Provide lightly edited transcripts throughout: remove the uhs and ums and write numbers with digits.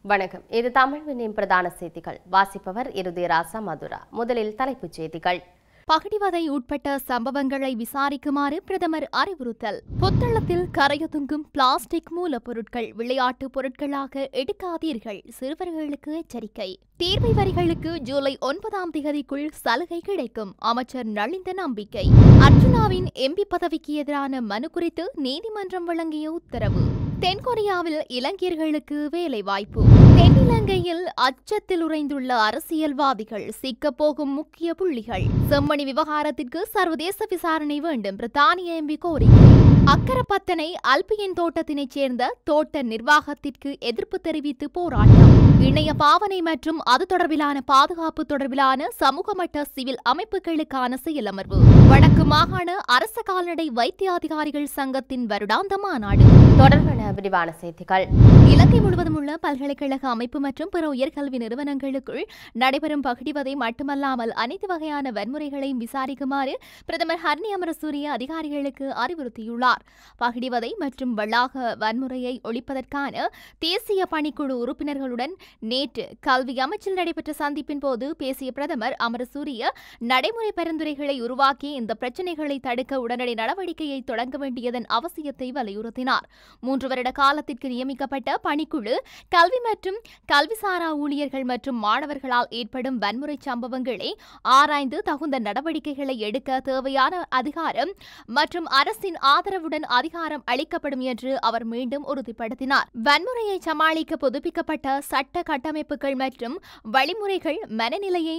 வணக்கம். இது தமிழ்வினின் பிரதான செய்திகள். வாசிப்பவர் இருதயராசா மதுரா. முதலில் தலைப்புச் செய்திகள். பகடிவதை உட்பட்ட சம்பவங்களை விசாரிக்குமாறு பிரதமர் அறிவுறுத்தல். புத்தளத்தில் கரையொதுங்கும் பிளாஸ்டிக் மூலப்பொருட்கள் விளையாட்டு பொருட்களாக எடுக்காதீர்கள், சிறுவர்களுக்கு எச்சரிக்கை. தீர்வை வரிகளுக்கு ஜூலை 9 சலுகை கிடைக்கும், அமைச்சர் நளிந்த நம்பிக்கை. அர்ஜுனாவின் எம்பி பதவிக்கு எதிரான மனு குறித்து நீதிமன்றம் வழங்கிய உத்தரவு. தென்கொரியாவில் இலங்கையர்களுக்கு வேலைவாய்ப்பு. தென்னிலங்கையில் அச்சத்தில் உறைந்துள்ள அரசியல்வாதிகள், சிக்கப்போகும் முக்கிய புள்ளிகள். செம்மணி விவகாரத்திற்கு சர்வதேச விசாரணை வேண்டும், பிரித்தானிய எம்பி கோரிக்கை. அக்கரப்பத்தனை அல்பியன் தோட்டத்தினைச் சேர்ந்த தோட்ட நிர்வாகத்திற்கு எதிர்ப்பு தெரிவித்து போராட்டம். இணைய பாவனை மற்றும் அது தொடர்பிலான பாதுகாப்பு தொடர்பிலான சமூக மட்ட சிவில் அமைப்புகளுக்கான செயலமர்வு. வடக்கு மாகாண அரச கால்நடை வைத்திய அதிகாரிகள் சங்கத்தின் வருடாந்த மாநாடு. தொடர்பான விரிவான செய்திகள். இலங்கை முழுவதும் உள்ள பல்கலைக்கழக அமைப்பு மற்றும் பிற உயர்கல்வி நிறுவனங்களுக்குள் நடைபெறும் பகிடிவதை மட்டுமல்லாமல் அனைத்து வகையான வன்முறைகளையும் விசாரிக்குமாறு பிரதமர் ஹரணி அமரசூரிய அதிகாரிகளுக்கு அறிவுறுத்தியுள்ளார். பகிடிவதை மற்றும் வளாக வன்முறையை ஒழிப்பதற்கான தேசிய பணிக்குழு உறுப்பினர்களுடன் நேற்று கல்வி அமைச்சில் நடைபெற்ற சந்திப்பின் போது பேசிய பிரதமர் அமரசூரிய நடைமுறை பரிந்துரைகளை உருவாக்கி இந்த பிரச்சினைகளை தடுக்க உடனடி நடவடிக்கையை தொடங்க வேண்டியதன் அவசியத்தை வலியுறுத்தினார். 3 வருட காலத்திற்கு நியமிக்கப்பட்ட பணிக்குழு கல்வி மற்றும் கல்விசாரா ஊழியர்கள் மற்றும் மாணவர்களால் ஏற்படும் வன்முறை சம்பவங்களை ஆராய்ந்து தகுந்த நடவடிக்கைகளை எடுக்க தேவையான அதிகாரம் மற்றும் அரசின் ஆதரவுடன் அதிகாரம் அளிக்கப்படும் என்று அவர் மீண்டும் உறுதிப்படுத்தினார். வன்முறையை சமாளிக்க புதுப்பிக்கப்பட்ட சட்ட கட்டமைப்புகள் மற்றும் வழிமுறைகள், மனநிலையை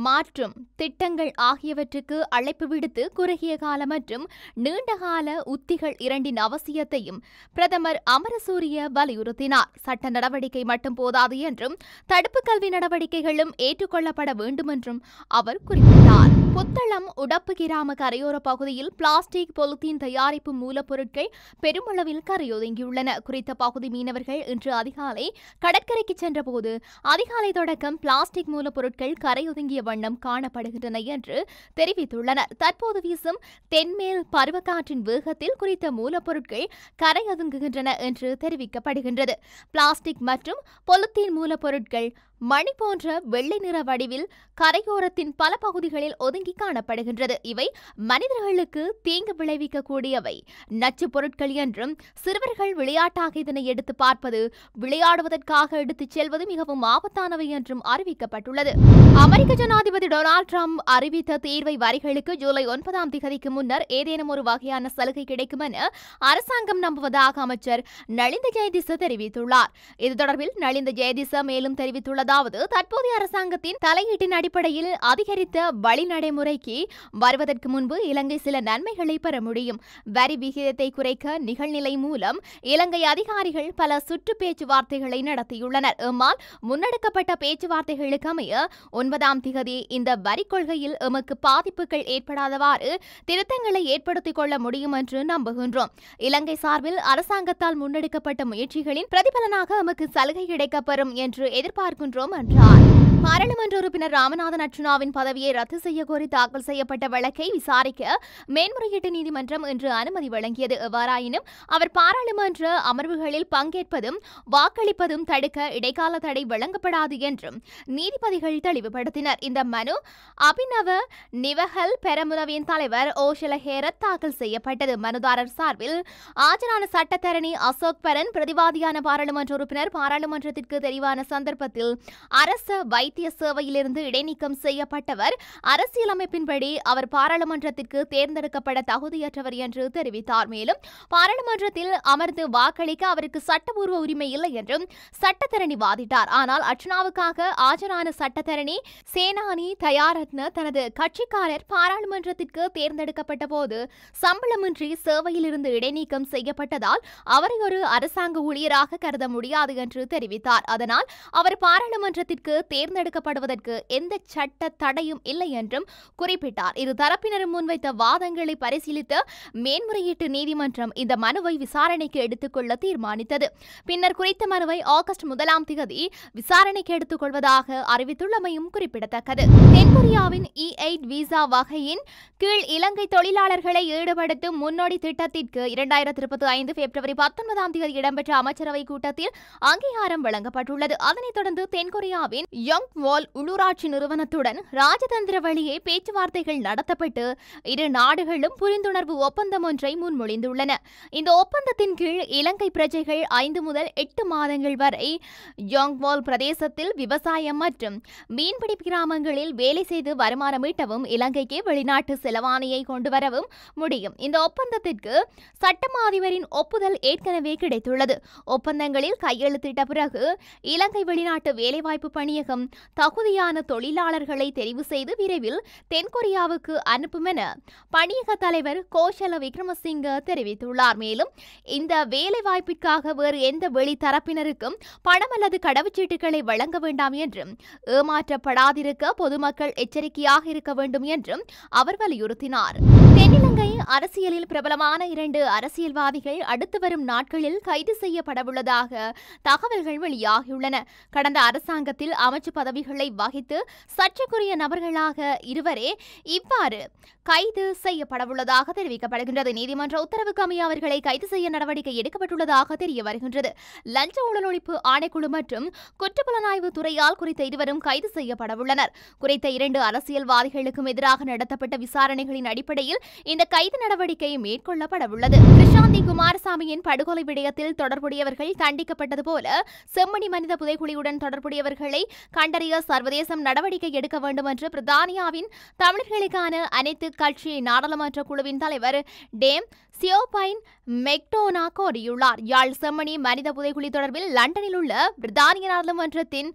மாற்றும் திட்டங்கள் ஆகியவற்றுக்கு அழைப்பு விடுத்து குறுகிய கால மற்றும் நீண்டகால உத்திகள் இரண்டின் அவசியத்தையும் பிரதமர் அமரசூரிய வலியுறுத்தினார். சட்ட நடவடிக்கை மட்டும் போதாது என்றும் தடுப்பு கல்வி நடவடிக்கைகளும் ஏற்றுக்கொள்ளப்பட வேண்டும் என்றும் அவர் குறிப்பிட்டார். புத்தளம் உடப்பு கிராம கரையோர பகுதியில் பிளாஸ்டிக் பொலித்தீன் தயாரிப்பு மூலப்பொருட்கள் பெருமளவில் கரையொதுங்கியுள்ளன. குறித்த பகுதி மீனவர்கள் இன்று அதிகாலை கடற்கரைக்கு சென்றபோது அதிகாலை தொடக்கம் பிளாஸ்டிக் மூலப்பொருட்கள் கரையொதுங்கிய வண்ணம் காணப்படுகின்றன என்று தெரிவித்துள்ளனர். தற்போது வீசும் தென்மேல் பருவக்காற்றின் வேகத்தில் குறித்த மூலப்பொருட்கள் கரையொதுங்குகின்றன என்று தெரிவிக்கப்படுகின்றது. பிளாஸ்டிக் மற்றும் பொலித்தீன் மூலப்பொருட்கள் மணி போன்ற வெள்ளை நிற வடிவில் கரையோரத்தின் பல பகுதிகளில் ஒதுங்கி காணப்படுகின்றது. இவை மனிதர்களுக்கு தீங்கு விளைவிக்கக்கூடியவை, நச்சு பொருட்கள் என்றும் சிறுவர்கள் விளையாட்டாக இதனை எடுத்து பார்ப்பது, விளையாடுவதற்காக எடுத்துச் செல்வது மிகவும் ஆபத்தானவை என்றும் அறிவிக்கப்பட்டுள்ளது. அமெரிக்க ஜனாதிபதி டொனால்ட் ட்ரம்ப் அறிவித்த தீர்வை வரிகளுக்கு ஜூலை 9 முன்னர் ஏதேனும் ஒரு வகையான சலுகை கிடைக்கும் என அரசாங்கம் நம்புவதாக அமைச்சர் நளிந்த ஜெயதிச தெரிவித்துள்ளார். இது தொடர்பில் நளிந்த ஜெயதிச மேலும் தெரிவித்துள்ளது, தற்போதைய அரசாங்கத்தின் தலையீட்டின் அடிப்படையில் அதிகரித்த வழி நடைமுறைக்கு வருவதற்கு முன்பு இலங்கை சில நன்மைகளை பெற முடியும். வரி விகிதத்தை குறைக்க நிகழ்நிலை மூலம் இலங்கை அதிகாரிகள் பல சுற்று பேச்சுவார்த்தைகளை நடத்தியுள்ளனர். எம்மால் முன்னெடுக்கப்பட்ட பேச்சுவார்த்தைகளுக்கு அமைய 9 இந்த வரி கொள்கையில் எமக்கு பாதிப்புகள் ஏற்படாதவாறு திருத்தங்களை ஏற்படுத்திக் கொள்ள முடியும் என்று நம்புகின்றோம். இலங்கை சார்பில் அரசாங்கத்தால் முன்னெடுக்கப்பட்ட முயற்சிகளின் பிரதிபலனாக எமக்கு சலுகை கிடைக்கப்பெறும் என்று எதிர்பார்க்கின்றோம் என்றார். பாராளுமன்ற உறுப்பினர் ராமநாதன் அர்ஜுனாவின் பதவியை ரத்து செய்ய கோரி தாக்கல் செய்யப்பட்ட வழக்கை விசாரிக்க மேன்முறையீட்டு நீதிமன்றம் இன்று அனுமதி வழங்கியது. எவ்வாறாயினும் அவர் பாராளுமன்ற அமர்வுகளில் பங்கேற்பதும் வாக்களிப்பதும் தடுக்க இடைக்கால தடை வழங்கப்படாது என்றும் நீதிபதிகள் தெளிவுபடுத்தினர். இந்த மனு அபிநவ நிவஹல் பெரமுனவின் தலைவர் ஓஷலஹேரத் தாக்கல் செய்யப்பட்டது. மனுதாரர் சார்பில் ஆஜரான சட்டத்தரணி அசோக் பரன் பிரதிவாதியான பாராளுமன்ற உறுப்பினர் பாராளுமன்றத்திற்கு தெரிவான சந்தர்ப்பத்தில் அரச வைத்திய சேவையிலிருந்து இடைநீக்கம் செய்யப்பட்டவர், அரசியலமைப்பின்படி அவர் பாராளுமன்றத்திற்கு தேர்ந்தெடுக்கப்பட தகுதியற்றவர் என்று தெரிவித்தார். மேலும் பாராளுமன்றத்தில் அமர்ந்து வாக்களிக்க அவருக்கு சட்டபூர்வ உரிமை இல்லை என்றும் சட்டத்தரணி வாதிட்டார். ஆனால் அர்ச்சனாவுக்காக ஆஜரான சட்டத்தரணி சேனானி தயாரத்ன தனது கட்சிக்காரர் பாராளுமன்றத்திற்கு தேர்ந்தெடுக்கப்பட்ட போது சம்பளமின்றி சேவையிலிருந்து இடைநீக்கம் செய்யப்பட்டதால் அவரை ஒரு அரசாங்க ஊழியராக கருத முடியாது என்று தெரிவித்தார். அதனால் அவர் பாராளுமன்றத்திற்கு தேர்ந்தெடுக்கப்பட்ட தேர்ந்தெடுக்கப்படுவதற்கு எந்த சட்ட தடையும் இல்லை என்றும் குறிப்பிட்டார். இரு தரப்பினரும் முன்வைத்த வாதங்களை பரிசீலித்த மேன்முறையீட்டு நீதிமன்றம் இந்த மனுவை விசாரணைக்கு எடுத்துக்கொள்ள தீர்மானித்தது. பின்னர் குறித்த மனுவை ஆகஸ்ட் 1ஆம் தேதி விசாரணைக்கு எடுத்துக் கொள்வதாக அறிவித்துள்ளமையும் குறிப்பிடத்தக்கது. தென்கொரியாவின் E8 விசா வகையின் கீழ் இலங்கை தொழிலாளர்களை ஈடுபடுத்தும் முன்னோடி திட்டத்திற்கு 2025 பிப்ரவரி 19ஆம் தேதி இடம்பெற்ற அமைச்சரவை கூட்டத்தில் அங்கீகாரம் வழங்கப்பட்டுள்ளது. அதனைத் தொடர்ந்து தென்கொரியாவின் யோங்வால் உள்ளூராட்சி நிறுவனத்துடன் ராஜதந்திர வழியே பேச்சுவார்த்தைகள் நடத்தப்பட்டு இரு நாடுகளும் புரிந்துணர்வு ஒப்பந்தம் ஒன்றை முன்மொழிந்துள்ளன. இந்த ஒப்பந்தத்தின் கீழ் இலங்கை பிரஜைகள் 5 முதல் 8 மாதங்கள் வரை யோங்வால் பிரதேசத்தில் விவசாயம் மற்றும் மீன்பிடி கிராமங்களில் வேலை செய்து வருமானம் ஈட்டவும் இலங்கைக்கு வெளிநாட்டு செலவாணியை கொண்டுவரவும் முடியும். இந்த ஒப்பந்தத்திற்கு சட்டமா அதிபரின் ஒப்புதல் ஏற்கனவே கிடைத்துள்ளது. ஒப்பந்தங்களில் கையெழுத்திட்ட பிறகு இலங்கை வெளிநாட்டு வேலைவாய்ப்பு பணியகம் தகுதியான தொழிலாளர்களை தெரிவு செய்து விரைவில் தென்கொரியாவுக்கு அனுப்பும் என பணியக தலைவர் கோஷல விக்ரமசிங்க தெரிவித்துள்ளார். மேலும் இந்த வேலைவாய்ப்பிற்காக வேறு எந்த வெளித்தரப்பினருக்கும் பணம் அல்லது கடவுச்சீட்டுகளை வழங்க வேண்டாம் என்றும் ஏமாற்றப்படாதிருக்க பொதுமக்கள் எச்சரிக்கையாக இருக்க வேண்டும் என்றும் அவர் வலியுறுத்தினார். தென்னிலங்கை அரசியலில் பிரபலமான 2 அரசியல்வாதிகள் அடுத்து வரும் நாட்களில் கைது செய்யப்படவுள்ளதாக தகவல்கள் வெளியாகியுள்ளன. கடந்த அரசாங்கத்தில் அமைச்சு பதவிகளை வகித்து சர்ச்சைக்குரிய நபர்களாக இருவரே இவ்வாறு கைது செய்யப்படவுள்ளதாக தெரிவிக்கப்படுகின்றது. நீதிமன்ற உத்தரவுக்கு அமைய அவர்களை கைது செய்ய நடவடிக்கை எடுக்கப்பட்டுள்ளதாக தெரிய வருகின்றது. லஞ்ச ஊழல் ஒழிப்பு ஆணைக்குழு மற்றும் குற்றப்புலனாய்வு துறையால் குறித்த இருவரும் கைது செய்யப்படவுள்ளனர். குறித்த 2 அரசியல்வாதிகளுக்கும் எதிராக நடத்தப்பட்ட விசாரணைகளின் அடிப்படையில் இந்த கைது நடவடிக்கை மேற்கொள்ளப்படவுள்ளது. கிருஷாந்தி குமாரசாமியின் படுகொலை விடயத்தில் தொடர்புடையவர்கள் தண்டிக்கப்பட்டது போல செம்மணி மனித புதைக்குழியுடன் தொடர்புடையவர்களை கண்டறிய சர்வதேசம் நடவடிக்கை எடுக்க வேண்டும் என்று பிரித்தானியாவின் தமிழர்களுக்கான அனைத்து கட்சி நாடாளுமன்ற குழுவின் தலைவர் டேம் சியோபைன் மெக்டோனா கோரியுள்ளார். யாழ் செம்மணி மனித புதைக்குழி தொடர்பில் லண்டனில் உள்ள பிரித்தானிய நாடாளுமன்றத்தின்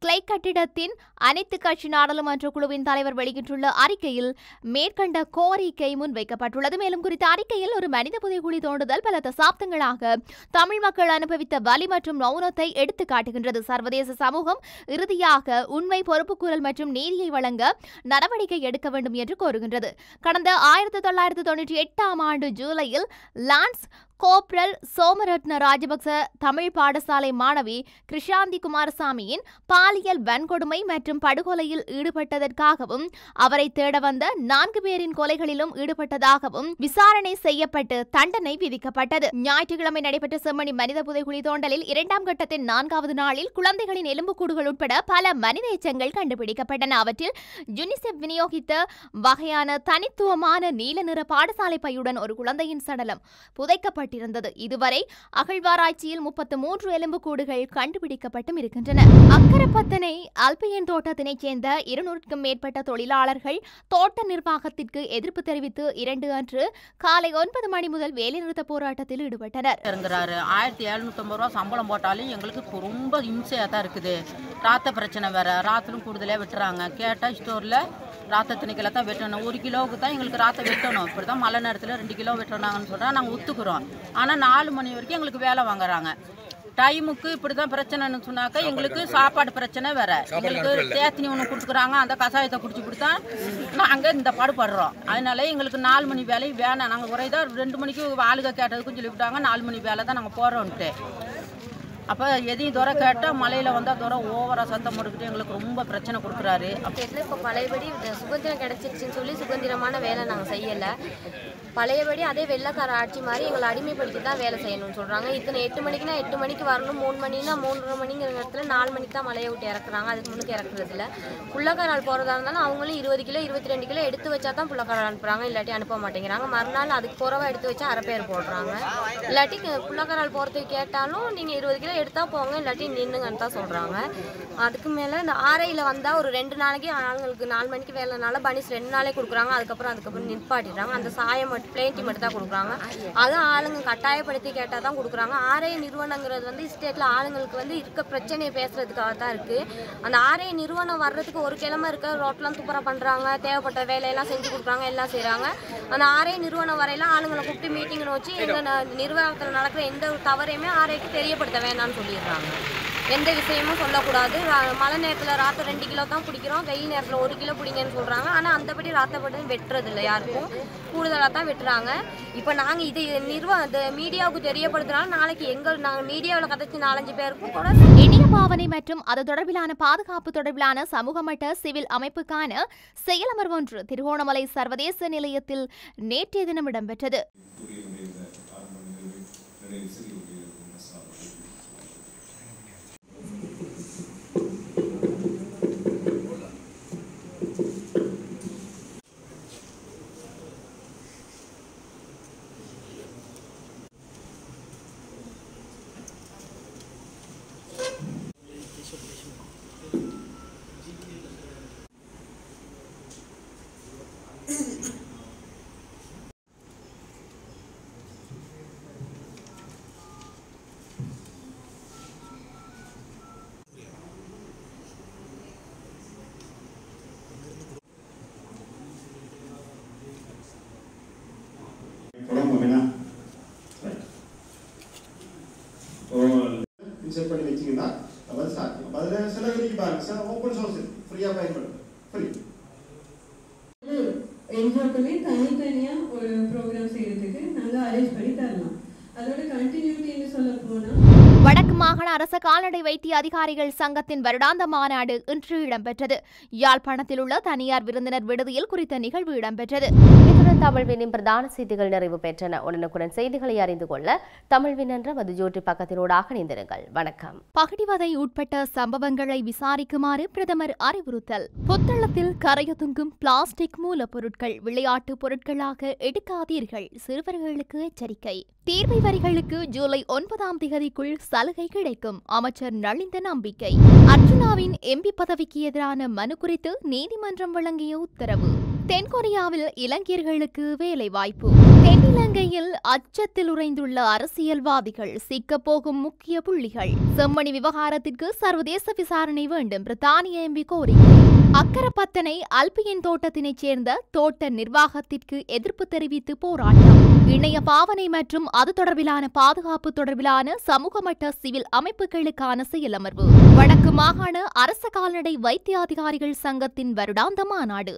கிளை கட்டிடத்தின் அனைத்து கட்சி நாடாளுமன்ற குழுவின் தலைவர் வெளியிட்டுள்ள அறிக்கையில் மேற்கண்ட கோரிக்கை முன்வைக்கப்பட்டுள்ளது. மேலும் குறித்த அறிக்கையில் ஒரு மனித புதைக்குழி தோண்டுதல் பல தசாப்தங்களாக தமிழ் மக்கள் அனுபவித்த வலி மற்றும் மௌனத்தை எடுத்து காட்டுகின்றது. சர்வதேச சமூகம் இறுதியாக உண்மை, பொறுப்புக்கூறல் மற்றும் நீதியை வழங்க நடவடிக்கை எடுக்க வேண்டும் என்று கோருகின்றது. கடந்த 1998ஆம் ஆண்டு ஜூலையில் லான்ஸ் கோப்ரல் சோமரத்ன ராஜபக்ச தமிழ் பாடசாலை மாணவி கிருஷாந்தி குமாரசாமியின் பாலியல் வன்கொடுமை மற்றும் படுகொலையில் ஈடுபட்டதற்காகவும் அவரை தேட வந்த 4 பேரின் கொலைகளிலும் ஈடுபட்டதாகவும் விசாரணை செய்யப்பட்டு தண்டனை விதிக்கப்பட்டது. ஞாயிற்றுக்கிழமை நடைபெற்ற செம்மணி மனித புதைக்குழி தோண்டலில் 2ஆம் கட்டத்தின் 4வது நாளில் குழந்தைகளின் எலும்புக்கூடுகள் உட்பட பல மனித எச்சங்கள் கண்டுபிடிக்கப்பட்டன. அவற்றில் யுனிசெஃப் விநியோகித்த வகையான தனித்துவமான நீல நிற பாடசாலை பையுடன் ஒரு குழந்தையின் சடலம் புதைக்கப்பட்ட இதுவரை அகழ்வாராய்ச்சியில் 33 எலும்புக்கூடுகள் கண்டுபிடிக்கப்பட்டும் இருக்கின்றன. அக்கரப்பத்தனை அல்பியன் தோட்டத்தினைச் சேர்ந்த 200க்கும் மேற்பட்ட தொழிலாளர்கள் தோட்ட நிர்வாகத்திற்கு எதிர்ப்பு தெரிவித்து 2 அன்று காலை 9 மணி முதல் வேலைநிறுத்த போராட்டத்தில் ஈடுபட்டனர். 1750 ரூபா சம்பளம் போட்டாலும் எங்களுக்கு ரொம்ப இம்சையா தான் இருக்குது. ராத்த பிரச்சனை வேற, ராத்திலும் கூடுதலே விட்டுறாங்க. கேட்டா ஸ்டோர்ல ராத்த திணைக்கில தான் வெட்டணும். 1 கிலோவுக்கு தான் எங்களுக்கு ராத்த வெட்டணும். இப்படி தான் மழை நேரத்தில் 2 கிலோ வெட்டுறாங்கன்னு சொல்கிறோம். நாங்கள் ஒத்துக்குறோம். ஆனால் 4 மணி வரைக்கும் எங்களுக்கு வேலை வாங்குறாங்க. டைமுக்கு இப்படி தான் பிரச்சனைன்னு சொன்னாக்கா எங்களுக்கு சாப்பாடு பிரச்சனை வேற. எங்களுக்கு தேத்தினி ஒன்று கொடுத்துக்குறாங்க. அந்த கஷாயத்தை குடிச்சு கொடுத்தா நாங்கள் இந்த பாடுபடுறோம். அதனால எங்களுக்கு 4 மணி வேலையும் வேணாம். நாங்கள் குறைதான் 2 மணிக்கு ஆளுக கேட்டதுக்கும் சொல்லிவிட்டாங்க. 4 மணி வேலை தான் நாங்கள் போகிறோன்ட்டு. அப்போ எதையும் துறை கேட்டால் மலையில் வந்தால் துறை ஓவராக சத்தம் போட்டுக்கிட்டு எங்களுக்கு ரொம்ப பிரச்சனை கொடுக்குறாரு. இப்போ பழையபடி சுதந்திரம் கிடைச்சிருச்சுன்னு சொல்லி சுதந்திரமான வேலை நாங்கள் செய்யலை. பழையபடி அதே வெள்ளைக்கார ஆட்சி மாதிரி எங்களை அடிமைப்படுத்தி தான் வேலை செய்யணும்னு சொல்கிறாங்க. இத்தனை 8 மணிக்குனா 8 மணிக்கு வரணும், 3 மணினா 3:30 மணிங்கிற நேரத்தில் 4 மணிக்கு தான் மலையை விட்டு இறக்குறாங்க. அதுக்கு முன்னுக்கு இறக்குறதில்ல. புள்ளக்காரால் போகிறதா இருந்தாலும் அவங்களும் 20 கிலோ 22 கிலோ எடுத்து வச்சா தான் புள்ளக்காரால் அனுப்புகிறாங்க. இல்லாட்டி அனுப்ப மாட்டேங்கிறாங்க. மறுநாள் அதுக்கு குறவாக எடுத்து வச்சா அரை பேர் போடுறாங்க. இல்லாட்டி புள்ளக்காரால் போகிறதுக்கு கேட்டாலும் நீங்கள் 20 கிலோ எடுத்தால் போங்க, இல்லாட்டி நின்னுங்கன்னு தான் சொல்கிறாங்க. அதுக்கு மேலே இந்த ஆரையில் வந்தால் ஒரு 2 நாளைக்கு ஆளுங்களுக்கு 4 மணிக்கு வேலைனால பனிஸ் 2 நாளே கொடுக்குறாங்க. அதுக்கப்புறம் நிற்பாட்டிடுறாங்க. அந்த சாயம் பிளேன்ட்டி மட்டும் தான் கொடுக்குறாங்க. அதுவும் ஆளுங்க கட்டாயப்படுத்தி கேட்டால் தான் கொடுக்குறாங்க. ஆர்ஐ நிறுவனங்கிறது வந்து ஸ்டேட்டில் ஆளுங்களுக்கு வந்து இருக்க பிரச்சனையை பேசுறதுக்காக தான் இருக்குது. அந்த ஆர்ஐ நிறுவனம் வர்றதுக்கு ஒரு கிழமை இருக்க ரோட்லாம் துப்புரா பண்ணுறாங்க, தேவைப்பட்ட வேலையெல்லாம் செஞ்சு கொடுக்குறாங்க, எல்லாம் செய்கிறாங்க. அந்த ஆர்ஐ நிறுவனம் வரையெல்லாம் ஆளுங்களை கூப்பிட்டு மீட்டிங்னு வச்சு எங்கள் நிர்வாகத்தில் நடக்கிற எந்த ஒரு தவறையுமே ஆர்ஐக்கு தெரியப்படுத்த வேண்டாம்னு சொல்லிடுறாங்க. எந்த விஷயமும் சொல்லக்கூடாது. மழை நேரத்தில் ராத்தை 2 கிலோ தான் பிடிக்கிறோம், வெயில் நேரத்தில் 1 கிலோ பிடிங்கன்னு சொல்கிறாங்க. ஆனால் அந்தபடி ராத்தப்படி வெட்டுறதில்லை, யாருக்கும் கூடுதலாக தான் வெட்டுறாங்க. இப்போ நாங்கள் இது மீடியாவுக்கு தெரியப்படுத்தினாலும் நாளைக்கு நாங்கள் மீடியாவில் கதைச்சி 4-5 பேருக்கும் கூட இணைய பாவனை மற்றும் அது தொடர்பிலான பாதுகாப்பு தொடர்பிலான சமூக மட்ட சிவில் அமைப்புக்கான செயலமர்வு ஒன்று திருகோணமலை சர்வதேச நிலையத்தில் நேற்றைய தினம் இடம்பெற்றது. இன்செர்ட் பண்ணி வச்சிங்கன்னா அது சாத்தியம். அதில் சில இதுக்கு பாருங்க சார், ஓப்பன் சோர்ஸ் ஃப்ரீயாக பயன்படுத்தும். ஃப்ரீ எங்களுக்குமே தனித்தனியாக ஒரு ப்ரோக்ராம் செய்கிறதுக்கு நாங்கள் அரேஞ்ச் பண்ணி தரலாம். அதோட கண்டினியூட்டின்னு சொல்ல போனால் வடக்கு மாகாண அரச கால்நடை வைத்திய அதிகாரிகள் சங்கத்தின் வருடாந்த மாநாடு இன்று இடம்பெற்றது. யாழ்ப்பாணத்தில் உள்ள தனியார் விருந்தினர் விடுதியில் குறித்த நிகழ்வு இடம்பெற்றது. இத்துடன் தமிழ்வினின் பிரதான செய்திகள் நிறைவு பெற்றன. உடனுக்குடன் செய்திகளை அறிந்து கொள்ள தமிழ்வின் என்ற மதுஜோட்டி பக்கத்தினூடாக இணைந்திருங்கள். வணக்கம். பகடிவதை உட்பட்ட சம்பவங்களை விசாரிக்குமாறு பிரதமர் அறிவுறுத்தல். புத்தளத்தில் கரையொதுங்கும் பிளாஸ்டிக் மூலப்பொருட்கள் விளையாட்டு பொருட்களாக எடுக்காதீர்கள், சிறுவர்களுக்கு எச்சரிக்கை. தீர்வை வரிகளுக்கு ஜூலை 9ஆம் தேதிக்குள் சலுகை கிடைக்கும், அமைச்சர் நளிந்த நம்பிக்கை. அர்ஜுனாவின் எம்பி பதவிக்கு எதிரான மனு குறித்து நீதிமன்றம் வழங்கிய உத்தரவு. தென்கொரியாவில் இலங்கையர்களுக்கு வேலை வாய்ப்பு. தென்னிலங்கையில் அச்சத்தில் உறைந்துள்ள அரசியல்வாதிகள் சிக்கப்போகும் முக்கிய புள்ளிகள். செம்மணி விவகாரத்திற்கு சர்வதேச விசாரணை வேண்டும், பிரித்தானிய எம்பி கோரிக்கை. அக்கரப்பத்தனை அல்பியன் தோட்டத்தினைச் சேர்ந்த தோட்ட நிர்வாகத்திற்கு எதிர்ப்பு தெரிவித்து போராட்டம். இணைய பாவனை மற்றும் அது தொடர்பிலான பாதுகாப்பு தொடர்பிலான சமூக மட்ட சிவில் அமைப்புகளுக்கான செயலமர்வு. வடக்கு மாகாண அரச கால்நடை வைத்திய அதிகாரிகள் சங்கத்தின் வருடாந்த மாநாடு.